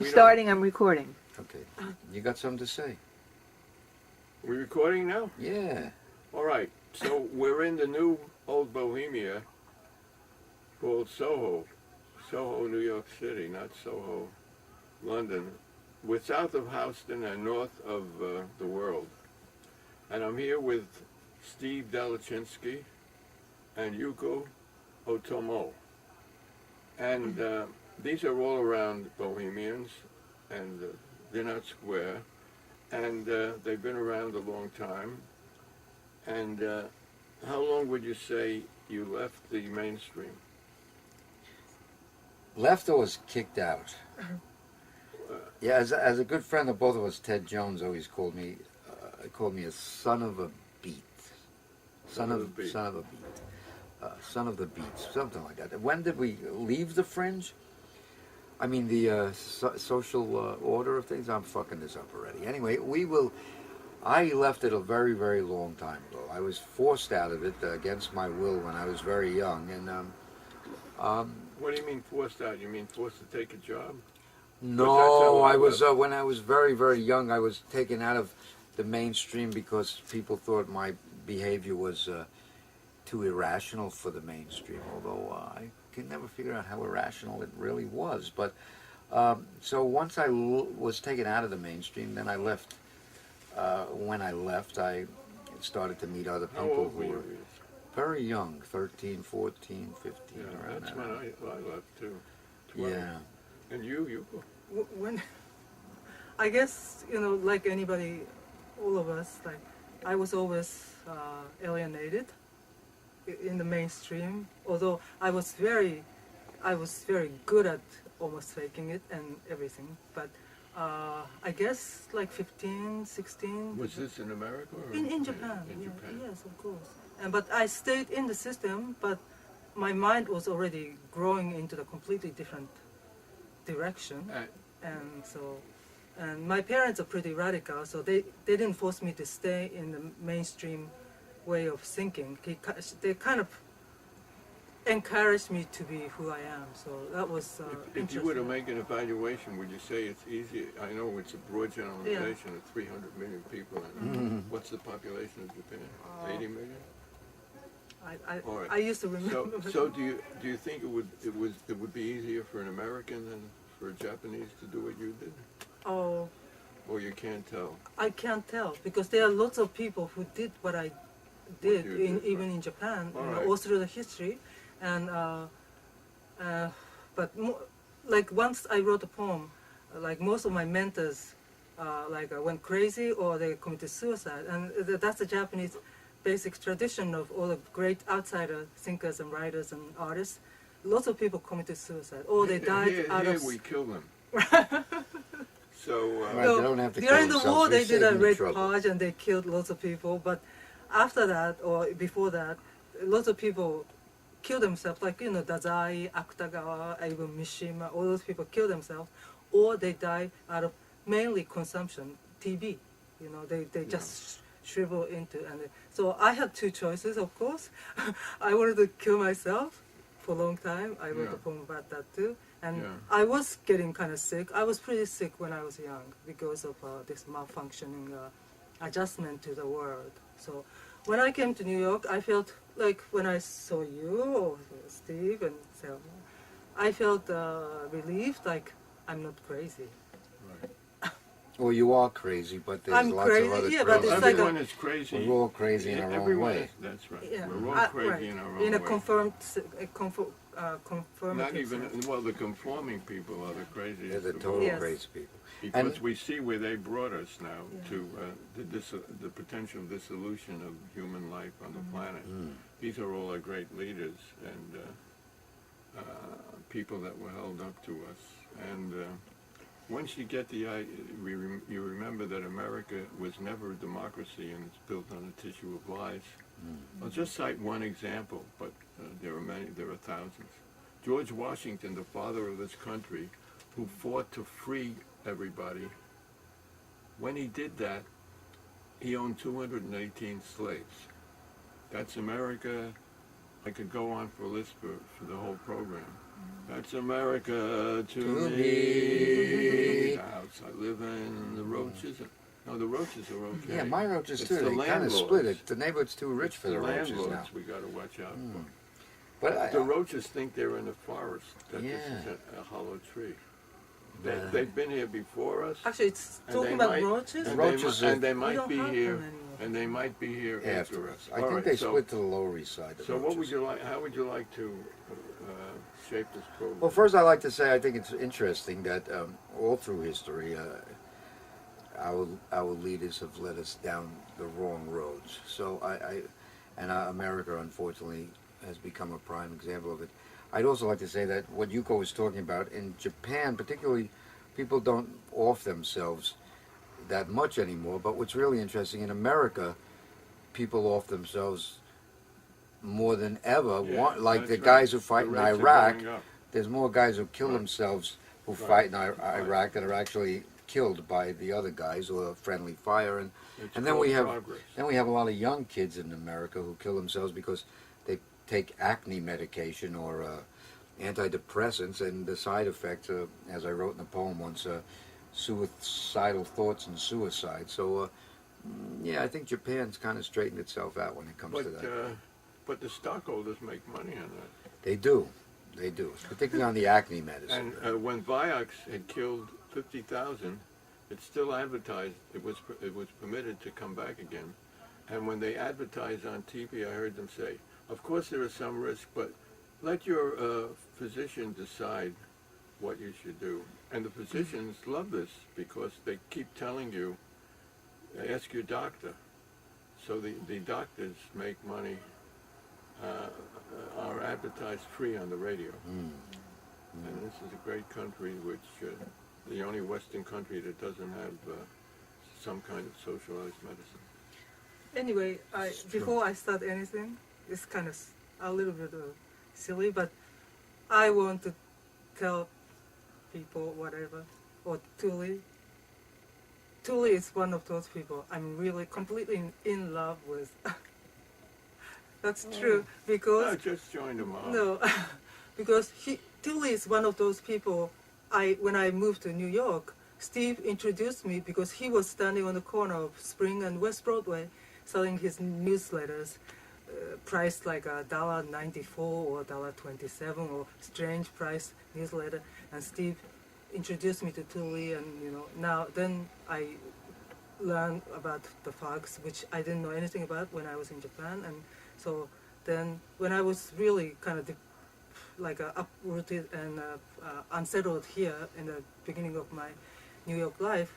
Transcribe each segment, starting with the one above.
Starting, I'm recording. Okay. You got something to say? We're recording now? Yeah. All right. So we're in the new old Bohemia called Soho. Soho, New York City, not Soho, London. We're south of Houston and north of the world. And I'm here with Steve Dalachinsky and Yuko Otomo. And these are all around bohemians, and they're not square. And they've been around a long time. And how long would you say you left the mainstream? Left or was kicked out? Yeah, as a good friend of both of us, Ted Jones always called me a son of a beat. Son of a beat. Son of the beats, something like that. When did we leave the fringe? I mean, the social order of things. I'm fucking this up already. Anyway, I left it a very, very long time ago. I was forced out of it against my will when I was very young. And What do you mean forced out? You mean forced to take a job? no, I was when I was very, very young. I was taken out of the mainstream because people thought my behavior was too irrational for the mainstream. Although I can never figure out how irrational it really was. But so once I was taken out of the mainstream, then I left. When I left, I started to meet other How people old were who were you? very young, 13, 14, 15, Yeah, around that's that. when I left too. 12. Yeah. And you? When I guess, like anybody, all of us, like I was always alienated in the mainstream. Although I was very good at almost faking it and everything. But I guess like 15, 16. Was this in America or In Japan? In Yeah, Japan. yes, of course. But I stayed in the system, but my mind was already growing into the completely different direction. And my parents are pretty radical, so they didn't force me to stay in the mainstream way of thinking. They kind of encouraged me to be who I am. So that was If you were to make an evaluation, would you say it's easy? I know it's a broad generalization of 300 million people. And what's the population of Japan? 80 million? All right. I used to remember. So do you think it would be easier for an American than for a Japanese to do what you did? Oh, Or you can't tell? I can't tell because there are lots of people who did what I did, you did, even right. in Japan, All right. all through the history. And but like once I wrote a poem, like most of my mentors, went crazy or they committed suicide, and that's the Japanese basic tradition of all the great outsider thinkers and writers and artists. Lots of people committed suicide, or they died out Here of. we kill them. So Right, they don't have to kill during the themselves. war, We they did save a them the red trouble. purge and they killed lots of people. But after that, or before that, lots of people killed themselves, like Dazai, Akutagawa, even Mishima. All those people killed themselves, or they died out of mainly consumption, TB. They just shrivel into. And so I had two choices, of course. I wanted to kill myself for a long time. I wrote a poem about that too. And I was getting kind of sick. I was pretty sick when I was young because of this malfunctioning adjustment to the world. So when I came to New York, I felt like when I saw you or Steve and Thelma, I felt relieved, like I'm not crazy. Well, you are crazy, but there's I'm lots crazy, of other yeah, but crazy it's like people. everyone is crazy. We're all crazy in our own Everyone way. is, that's right. Yeah, We're all crazy right. in our own In a way. conformative Not even sense. well, the conforming people are the craziest. They're the of total all. Yes. crazy people. Because we see where they brought us now to the potential dissolution of human life on the planet. These are all our great leaders and people that were held up to us. And once you get you remember that America was never a democracy and it's built on a tissue of lies. I'll just cite one example, but there are thousands. George Washington, the father of this country, who fought to free everybody, when he did that, he owned 218 slaves. That's America. I could go on for a list for the whole program. That's America to To me. me. The house I live in, the roaches. No, the roaches are okay. Yeah, my roaches It's too. the They kind of landlords. split it. The neighborhood's too rich It's for the roaches now. landlords we got to watch out for. But The roaches think they're in the forest, that this Yeah. is a hollow tree. But- They've been here before us, Actually, it's And talking they about might- roaches. and and they, roaches and they We might don't be have here, them anymore. and they might be here after after us. I All think right, they so, split to the Lower East Side. The So what roaches. would you like? How would you like to shape this program? Well, first I'd like to say I think it's interesting that all through history, our leaders have led us down the wrong roads. So America, unfortunately, has become a prime example of it. I'd also like to say that what Yuko was talking about, in Japan particularly, people don't off themselves that much anymore. But what's really interesting, in America, people off themselves more than ever. Yeah, Like that's the right. guys who The fight in rates are Iraq, going up. there's more guys who kill Right. themselves who Right. fight in Iraq that are actually killed by the other guys or friendly fire. It's And then called we have progress. a lot of young kids in America who kill themselves because they take acne medication or antidepressants, and the side effects, as I wrote in a poem once, suicidal thoughts and suicide. So, yeah, I think Japan's kind of straightened itself out when it comes to that. But the stockholders make money on that. They do, particularly on the acne medicine. And when Vioxx had killed 50,000, it's still advertised. It was permitted to come back again. And when they advertised on TV, I heard them say, "Of course there is some risk, but let your physician decide what you should do." And the physicians love this because they keep telling you, ask your doctor. So the doctors make money, are advertised free on the radio. And this is a great country, which the only Western country that doesn't have some kind of socialized medicine. Anyway, before I start anything, it's kind of a little bit silly, but I want to tell people whatever, or Tuli. Tuli is one of those people I'm really completely in love with. That's true, because I just joined them all. no, because Tuli is one of those people. When I moved to New York, Steve introduced me because he was standing on the corner of Spring and West Broadway, selling his newsletters, priced like $1.94 or $1.27 or strange price newsletter. And Steve introduced me to Tuli, and now then I learned about the fogs, which I didn't know anything about when I was in Japan. And so then when I was really kind of uprooted and unsettled here in the beginning of my New York life,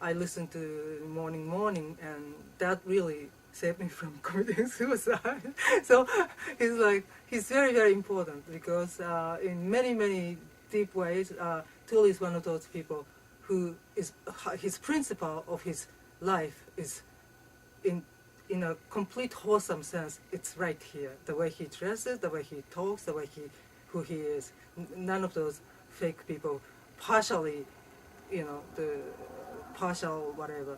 I listened to Morning, and that really saved me from committing suicide. So he's very, very important because in many, many deep ways, Tuli is one of those people who is, his principle of his life is in a complete wholesome sense, it's right here. The way he dresses, the way he talks, the way who he is. None of those fake people, partially, the partial whatever.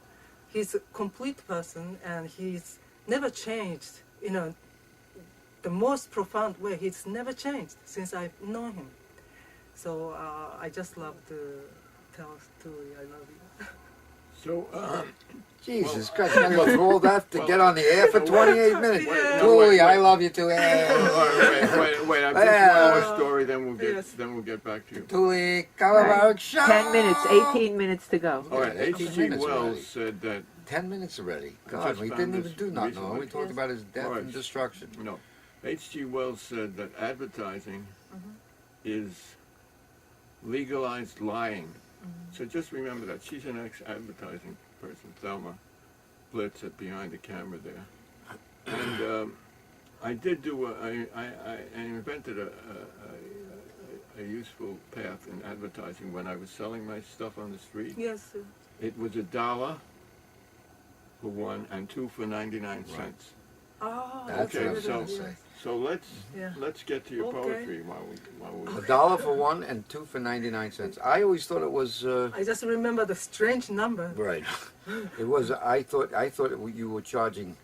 He's a complete person, and he's never changed. The most profound way. He's never changed since I've known him. So I just love to tell Tuli I love you. So, Jesus Christ, you gotta go through all that to get on the air for 28 minutes. Yeah. Tuli, I love you too. wait, I just one more story, then we'll get back to you. Tuli, Kupferberg, show! 10 minutes, 18 minutes to go. All right, Okay, H.G. 18 minutes Wells already. said that 10 minutes already. I God, just we found didn't even this do nothing. recently. We talked about his death Right. and destruction. No. H.G. Wells said that advertising is legalized lying. So just remember that. She's an ex-advertising person, Thelma Blitz, behind the camera there. And I did do I invented a useful path in advertising when I was selling my stuff on the street. Yes. It was $1 for one and 2 for 99 cents. Oh, That's Okay, what I was so- going to say. So Yeah. let's get to your Okay. poetry while we $1 for one and 2 for 99 cents. I always thought it was I just remember the strange number. right. It was. I thought you were charging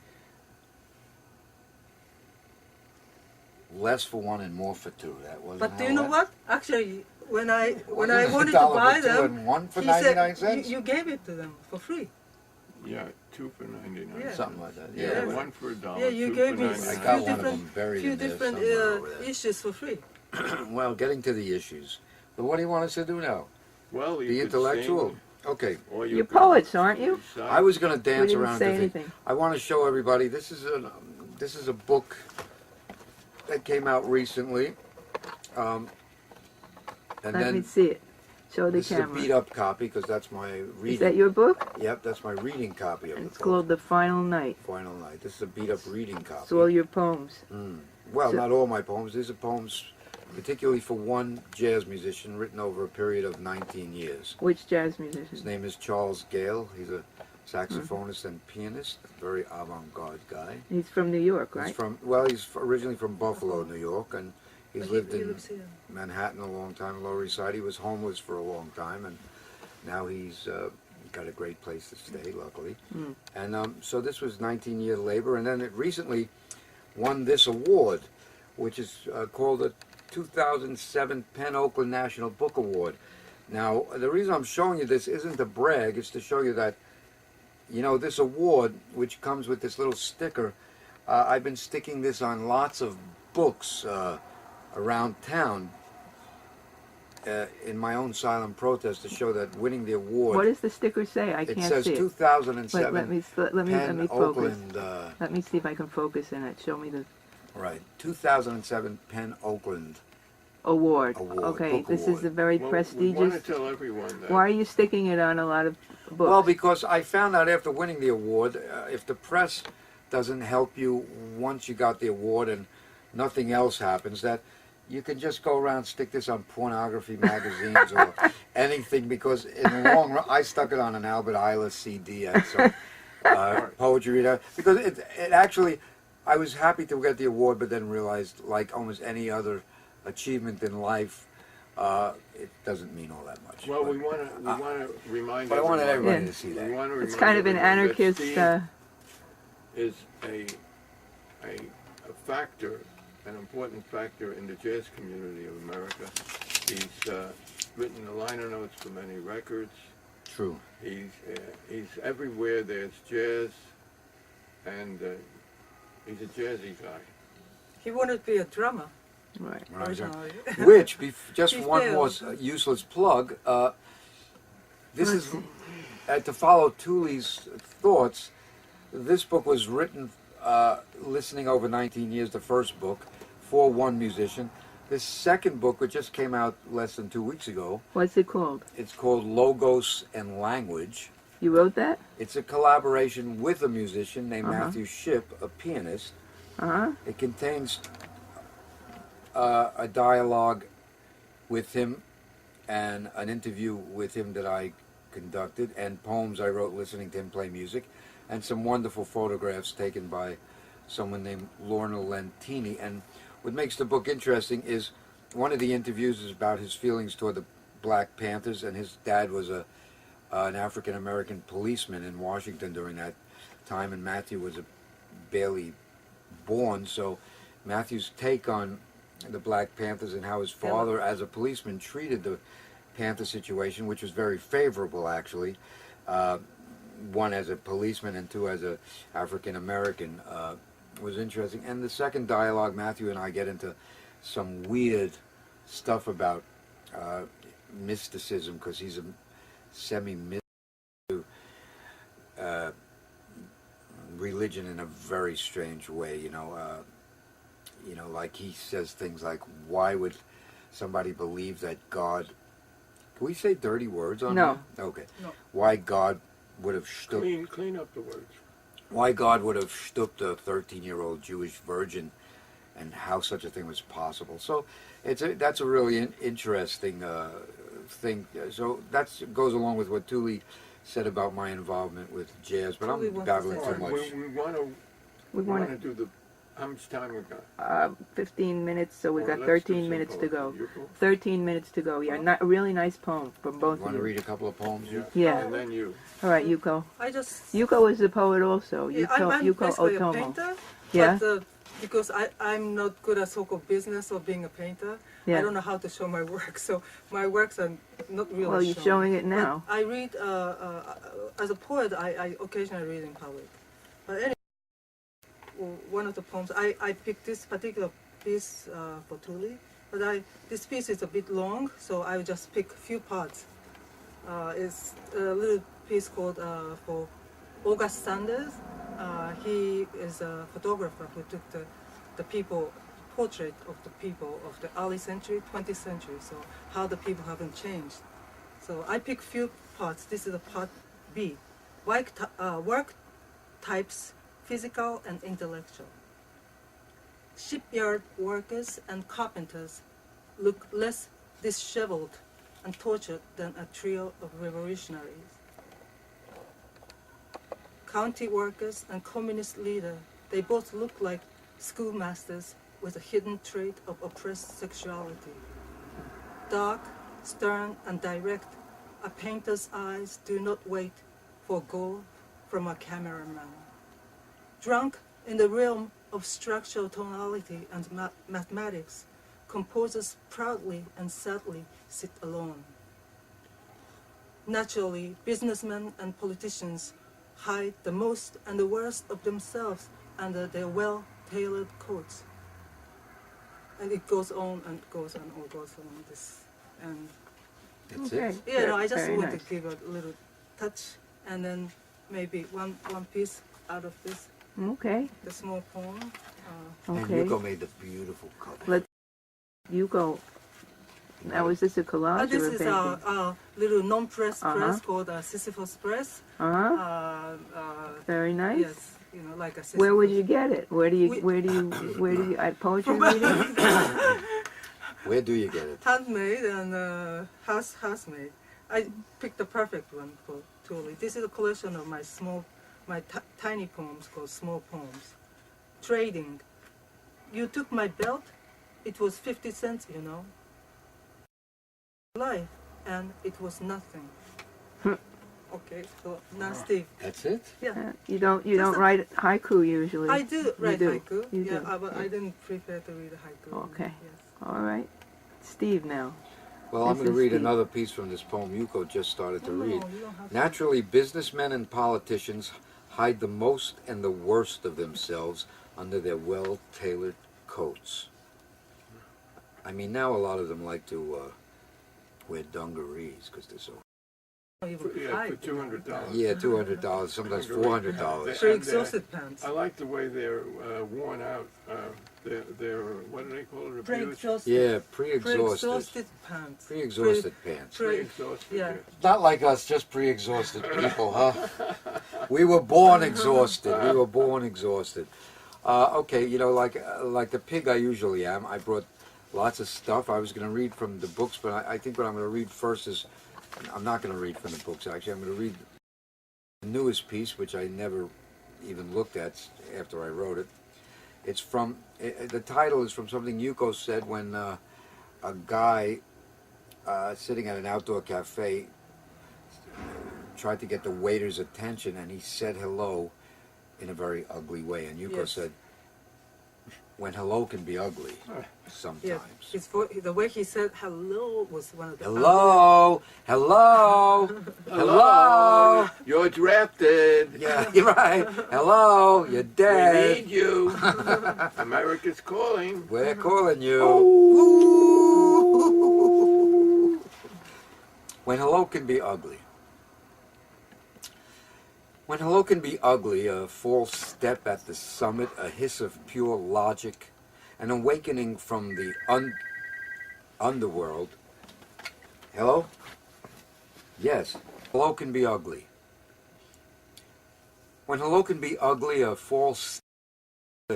less for one and more for two. That wasn't. But do how you know it what? Actually, when I Wasn't it wanted a to dollar buy for two them, and one for he 99 said cents? you gave it to them for free. Yeah, 2 for 99. Yeah. Something like that. Yeah, Yeah. Yeah. 1 for a dollar. Yeah, you 2 gave for me 99. I few got one of different, them buried few in there different somewhere over there. issues for free. Well, getting to the issues. But what do you want us to do now? Well, you Be could intellectual? sing, Okay. or you You're could poets, aren't you? recite. I was going to We dance didn't around say the thing. anything. I want to show everybody. This is a book that came out recently. And Let then me see it. Show the this is a camera. beat up copy because that's my reading. Is that your book? Yep, that's my reading copy of It's the called book. The Final Night. Final Night. This is a beat up reading copy. It's all your poems. Well, So- not all my poems. These are poems particularly for one jazz musician written over a period of 19 years. Which jazz His musician? name is Charles Gale. He's a saxophonist and pianist, a very avant-garde guy. He's from New York, He's right? he's originally from Buffalo, New York, and he's But lived he in lives here. Manhattan a long time, Lower East Side. He was homeless for a long time, and now he's got a great place to stay, luckily. And so this was 19-year labor, and then it recently won this award, which is called the 2007 Penn Oakland National Book Award. Now, the reason I'm showing you this isn't to brag, it's to show you that, you know, this award, which comes with this little sticker, I've been sticking this on lots of books around town in my own silent protest to show that winning the award. What does the sticker say? I it can't says see it. 2007 Wait, let me Penn focus. Oakland. Let me see if I can focus in it. Show me the Right, 2007 Penn Oakland. award. Award, Okay, book this award. is a very Well, we want to prestigious. tell everyone that. Why are you sticking it on a lot of books? Well, because I found out after winning the award, if the press doesn't help you once you got the award and nothing else happens, that you can just go around stick this on pornography magazines or anything, because in the long run, I stuck it on an Albert Ayla CD at some poetry reader, because it actually, I was happy to get the award, but then realized, like almost any other achievement in life, it doesn't mean all that much. Well, But- we want to remind but I wanted everybody Yeah. to see We that. want to It's remind kind of an everyone that anarchist. Steve is a factor, an important factor in the jazz community of America. He's written the liner notes for many records. True. He's everywhere there's jazz, and he's a jazzy guy. He wanted to be a drummer Right. Right. originally. Which, just He one more failed. useless plug, this is, to follow Tuli's thoughts, this book was written listening over 19 years, the first book, for one musician. This second book, which just came out less than 2 weeks ago, What's it called? it's called Logos and Language. You wrote that? It's a collaboration with a musician named Uh-huh. Matthew Shipp, a pianist. Uh-huh. It contains a dialogue with him and an interview with him that I conducted, and poems I wrote listening to him play music, and some wonderful photographs taken by someone named Lorna Lentini. And what makes the book interesting is one of the interviews is about his feelings toward the Black Panthers, and his dad was an African-American policeman in Washington during that time, and Matthew was barely born, so Matthew's take on the Black Panthers and how his father, as a policeman, treated the Panther situation, which was very favorable, actually. One as a policeman and two as a African American, was interesting. And the second dialogue, Matthew and I get into some weird stuff about mysticism, because he's a semi-mystic religion in a very strange way, you know, like he says things like, why would somebody believe that God, can we say dirty words on No. here? Okay. No. Why God would have stooped, Clean up the words. why God would have stooped a 13-year-old Jewish virgin, and how such a thing was possible. So that's a really interesting thing. So that goes along with what Tuli said about my involvement with jazz, but Tuli I'm wants to babbling say too something. much. We We want want to do the. How much time we got? 15 minutes, so we Well, got let's do 13 some minutes to go. poetry. Yuko? 13 minutes to go. Yeah, not a really nice poem from both Want of to you. read a couple of poems? Yeah. Yeah. And then you. All right, Yuko. I just Yuko is a poet also. yeah, Yuko I'm Yuko basically a Otomo. painter, Yeah. but because I'm not good at so-called business or being a painter. Yeah. I don't know how to show my work, so my works are not really Well, you're shown. showing it But now. I read, as a poet, I occasionally read in public. But anyway, one of the poems, I picked this particular piece for Tuli, but this piece is a bit long, so I will just pick a few parts. It's a little piece called for August Sanders. He is a photographer who took the portrait of the people of the early century, 20th century, so how the people haven't changed. So I pick few parts. This is a part B. Work types, physical and intellectual. Shipyard workers and carpenters look less disheveled and tortured than a trio of revolutionaries. County workers and communist leader, they both look like schoolmasters with a hidden trait of oppressed sexuality. Dark, stern, and direct, a painter's eyes do not wait for gold from a cameraman. Drunk in the realm of structural tonality and mathematics, composers proudly and sadly sit alone. Naturally, businessmen and politicians hide the most and the worst of themselves under their well-tailored coats. And it goes on and goes on and goes on this. And That's Okay. it. yeah, no, I just Very want nice. to give a little touch, and then maybe one piece out of this, Okay. the small poem. And Okay. Yuko made the beautiful cover. Let's. Yuko. Now, is this a collage This or a is painting? a little non-press Uh-huh. press called Sisyphus Press. Uh-huh. Very nice. Yes, like a Sisyphus. Where would you get it? Where do you? We- At poetry reading? Where do you get it? Handmade and house-made. I picked the perfect one for Tuli. This is a collection of my tiny poems called Small Poems. Trading. You took my belt. It was 50 cents, Life, and it was nothing. Okay, so now Steve. That's it? Yeah, You don't Just a- write haiku usually. I do write do. haiku. You yeah, do. but I didn't prepare to read a haiku. Okay. Yes. All right. Steve now. Well, I'm This going to is read Steve. another piece from this poem Yuko just started to Oh, no, read. you don't have to. Naturally, businessmen and politicians hide the most and the worst of themselves under their well-tailored coats. I mean, now a lot of them like to wear dungarees because they're so... Even Yeah, for hide. $200. Yeah, $200, sometimes $400. For exhausted pants. I like the way they're worn out. They're what do they call it? Abused? Pre-exhausted. Yeah, pre-exhausted. Pre-exhausted pants. Pre-exhausted pants. Pre-exhausted. Yeah. Not like us, just pre-exhausted people, huh? We were born exhausted. We were born exhausted. Okay, like the pig I usually am, I brought lots of stuff. I was going to read from the books, but I think what I'm going to read first is, I'm not going to read from the books, actually. I'm going to read the newest piece, which I never even looked at after I wrote it. It's from, the title is from something Yuko said when a guy sitting at an outdoor cafe tried to get the waiter's attention, and he said hello in a very ugly way. And Yuko Yes. said, when hello can be ugly, sometimes. Yeah. The way he said hello was one of the Hello, hello, hello. You're drafted. Yeah, you're right. Hello, you're We dead. need you. America's calling. We're calling you. When hello can be ugly. When hello can be ugly, a false step at the summit, a hiss of pure logic, an awakening from the underworld. Hello? Yes, hello can be ugly. When hello can be ugly, a false step,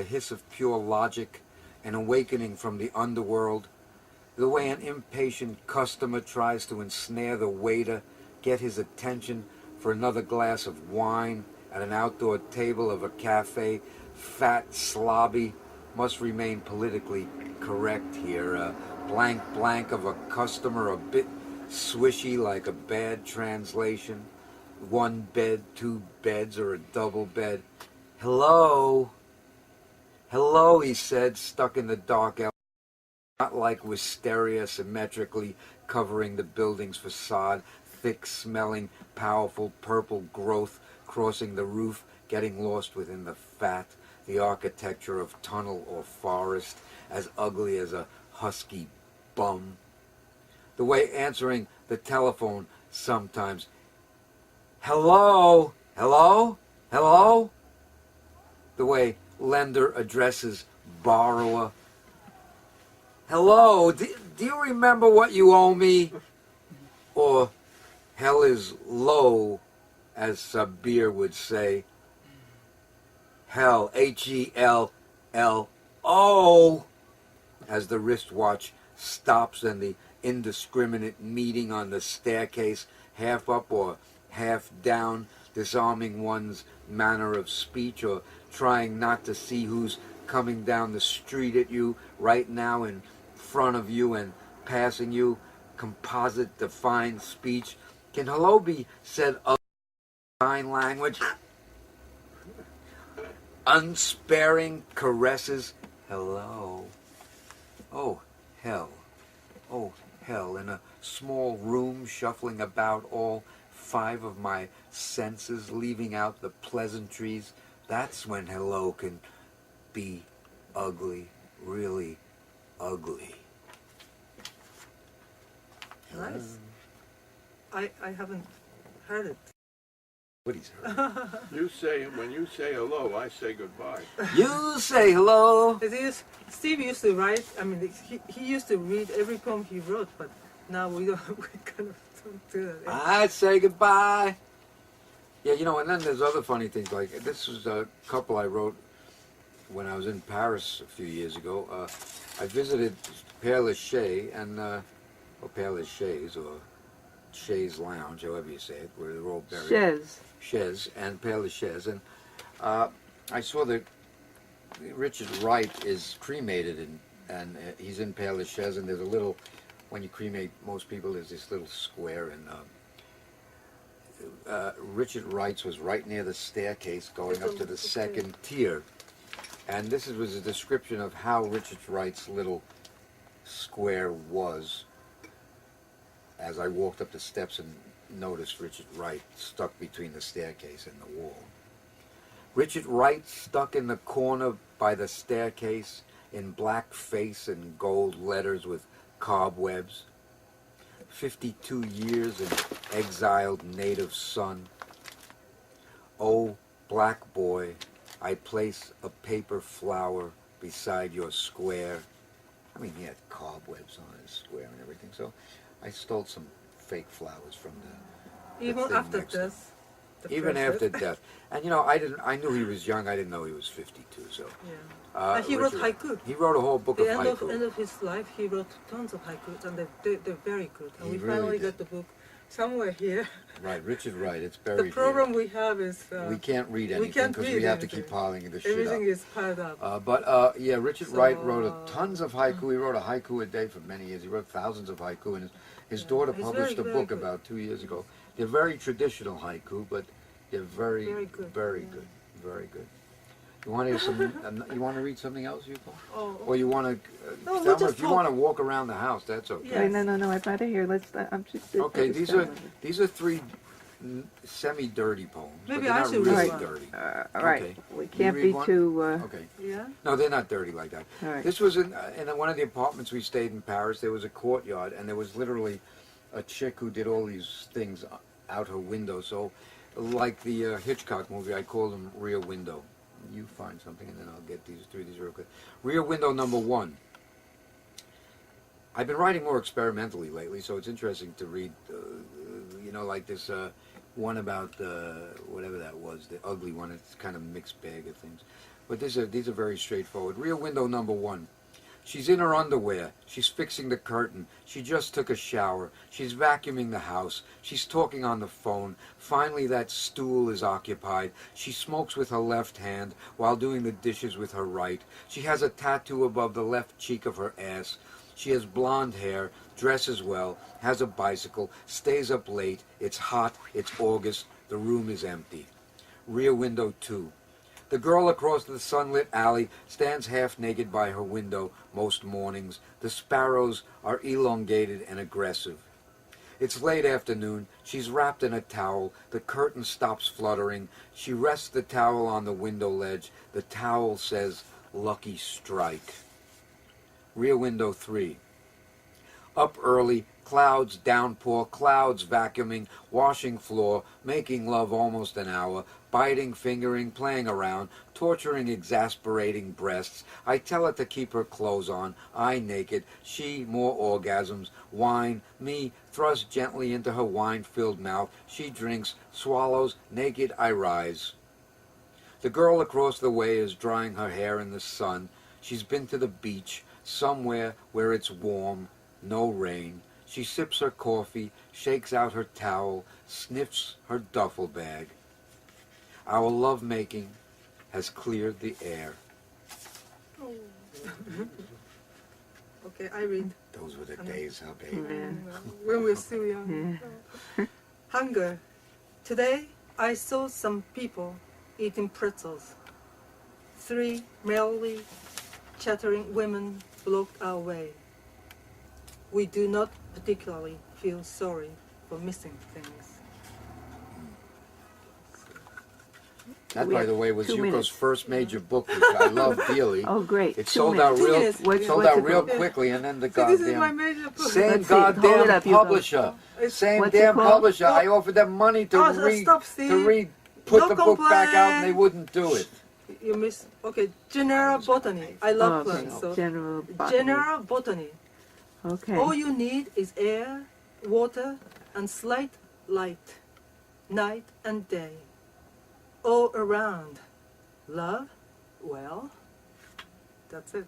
a hiss of pure logic, an awakening from the underworld, the way an impatient customer tries to ensnare the waiter, get his attention for another glass of wine at an outdoor table of a cafe, fat, slobby, must remain politically correct here. A blank blank of a customer, a bit swishy like a bad translation. One bed, two beds, or a double bed. Hello? Hello, he said, stuck in the dark alley, not like wisteria symmetrically covering the building's facade, thick-smelling, powerful purple growth crossing the roof, getting lost within the fat, the architecture of tunnel or forest, as ugly as a husky bum. The way answering the telephone sometimes, hello, hello, hello? The way lender addresses borrower, hello, do you remember what you owe me? Or hell is low, as Sabir would say. Hell, Hello, as the wristwatch stops and the indiscriminate meeting on the staircase, half up or half down, disarming one's manner of speech or trying not to see who's coming down the street at you right now in front of you and passing you, composite defined speech. Can hello be said of sign language? Unsparing caresses, hello. Oh, hell. Oh, hell. In a small room, shuffling about all 5 of my senses, leaving out the pleasantries, that's when hello can be ugly, really ugly. Nice. I haven't heard it. What he's heard. When you say hello, I say goodbye. You say hello. It is, Steve used to write, I mean, he used to read every poem he wrote, but now we don't, we kind of don't do that. I say goodbye. Yeah, you know, and then there's other funny things, like this was a couple I wrote when I was in Paris a few years ago. I visited Père Lachaise and, or Père Lachaise, or Chaise Lounge, however you say it, where they're all buried. Chaise and Père Lachaise, and I saw that Richard Wright is cremated, and he's in Père Lachaise, and there's a little, when you cremate most people, there's this little square, and Richard Wright's was right near the staircase going up to the second tier, and this was a description of how Richard Wright's little square was as I walked up the steps and noticed Richard Wright stuck between the staircase and the wall. Richard Wright stuck in the corner by the staircase in black face and gold letters with cobwebs. 52 years in exiled native son. Oh, black boy, I place a paper flower beside your square. I mean, he had cobwebs on his square and everything, so I stole some fake flowers from the Even thing after next to death. the even process. after death. And you know, I knew he was young. I didn't know he was 52. So Yeah. He wrote Richard- haiku. He wrote a whole book The of haiku. end of his life, he wrote tons of haikus, and they're very good. And He we really finally did. got the book somewhere here. Right, Richard Wright. It's The buried problem we have is here. We can't read anything can't because read we have to anything. keep piling the shit everything up. is piled up. Yeah, Richard So, Wright wrote tons of haiku. He wrote a haiku a day for many years. He wrote thousands of haiku, and his daughter He's published very, a very book good. about 2 years ago. They're very traditional haiku, but they're very, Very good, very yeah. good, very good. You want to hear some? You want to read something else, Yuko? Oh, Or you want to? No, we'll Thelma, just if you talk. want to walk around the house, that's okay. Yeah. Wait, no, I'd rather hear. I'm just. Okay, just these are 3 semi-dirty poems, Maybe but they're I not should really read one. dirty. all right. Okay. We You can't read be one? too. Okay. yeah. No, they're not dirty like that. All right. This was in one of the apartments we stayed in Paris. There was a courtyard, and there was literally a chick who did all these things out her window. So, like the Hitchcock movie, I called them Rear Window. You find something, and then I'll get through these real quick. Rear Window number 1. I've been writing more experimentally lately, so it's interesting to read, like this one about whatever that was, the ugly one. It's kind of mixed bag of things. But these are very straightforward. Rear Window number 1. She's in her underwear. She's fixing the curtain. She just took a shower. She's vacuuming the house. She's talking on the phone. Finally, that stool is occupied. She smokes with her left hand while doing the dishes with her right. She has a tattoo above the left cheek of her ass. She has blonde hair, dresses well, has a bicycle, stays up late. It's hot. It's August. The room is empty. Rear Window 2. The girl across the sunlit alley stands half naked by her window most mornings. The sparrows are elongated and aggressive. It's late afternoon. She's wrapped in a towel. The curtain stops fluttering. She rests the towel on the window ledge. The towel says, "Lucky strike." Rear window 3. Up early, clouds, downpour, clouds vacuuming, washing floor, making love almost an hour, biting, fingering, playing around, torturing, exasperating breasts. I tell her to keep her clothes on, I naked, she more orgasms, wine, me thrust gently into her wine-filled mouth, she drinks, swallows, naked I rise. The girl across the way is drying her hair in the sun. She's been to the beach, somewhere where it's warm, no rain. She sips her coffee, shakes out her towel, sniffs her duffel bag. Our lovemaking has cleared the air. Okay, I read. Those were the days, huh, baby? Yeah. When we're still young. Hunger. Today, I saw some people eating pretzels. 3 merrily chattering women blocked our way. We do not particularly feel sorry for missing things. That, We by have the way, was 2 Yuko's minutes. first major book, which I love dearly. Oh, great. It 2 sold out minutes. 2 real, minutes. What's- sold what's out it real called? quickly, and then the So this is my goddamn major book. same Let's see. Hold it goddamn up, Yuko. publisher, same What's it damn called? publisher. I offered them money to Stop, Steve. put No the book back out, and they complaint. wouldn't do it. You miss. Okay, general botany. I love Oh, okay. plants. So General botany. general botany. Okay. All you need is air, water, and slight light, night and day, all around. Love, well, that's it.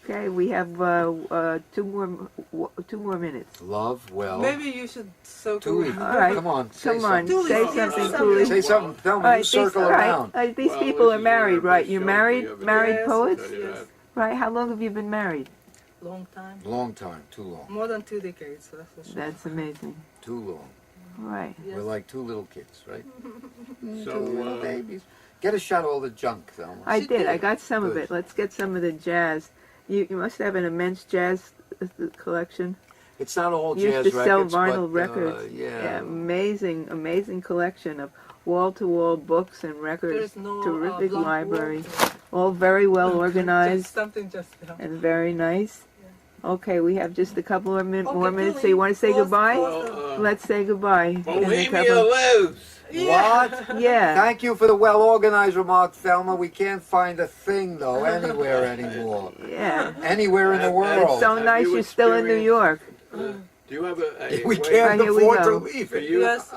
Okay, we have 2 more minutes. Love, well, Maybe you should so Tuli, All right. come on, say Come on, something. Tuli, say say something, something. Tuli. Say something, Thelma, All right, you these, circle all right, around. these Well, people this are is married, one of right? the You're shows married? we have Married Yes, poets? Tell you Yes. that. Right, how long have you been married? Long time, Long time, too long, more than 2 decades. That's for sure. That's amazing. too long. All right. Yes. We're like 2 little kids, right? So, 2 little babies. Get a shot of all the junk, Thelma. I She did. I did. got some of Good. it. Let's get some of the jazz. You must have an immense jazz collection. It's not all You jazz used to sell records, vinyl but, records. yeah. Amazing collection of wall-to-wall books and There records. is no Terrific blank library. wall. All very well Just organized something just now. and very nice. Okay, we have just a couple of more minutes. So Tuli, you want to say close- goodbye? close Well, Let's say goodbye. in a Bohemia couple- lives! What? Yeah. Thank you for the well-organized remark, Thelma. We can't find a thing, though, anywhere anymore. Yeah. Anywhere in the It's world. It's so Have nice you you're still in New experienced- York. Do you have a We way- can't Here we afford go. to leave For it. you, Yes,